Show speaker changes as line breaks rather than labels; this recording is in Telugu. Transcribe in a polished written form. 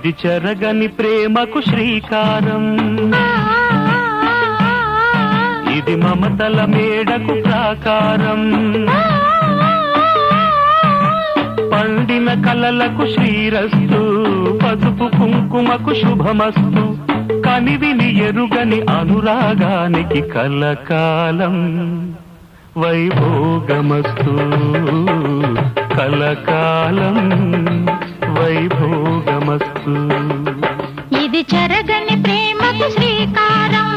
ఇది చెరగని ప్రేమకు శ్రీకారం, ఇది మమతల మేడకు ప్రాకారం, పండిన కలలకు శ్రీరస్తు, పసుపు కుంకుమకు శుభమస్తు, కనివిని ఎరుగని అనురాగానికి కలకాలం వైభోగమస్తు, కలకాలం వైభోగమస్తు.
ఇది చెరగని ప్రేమకు శ్రీకారం,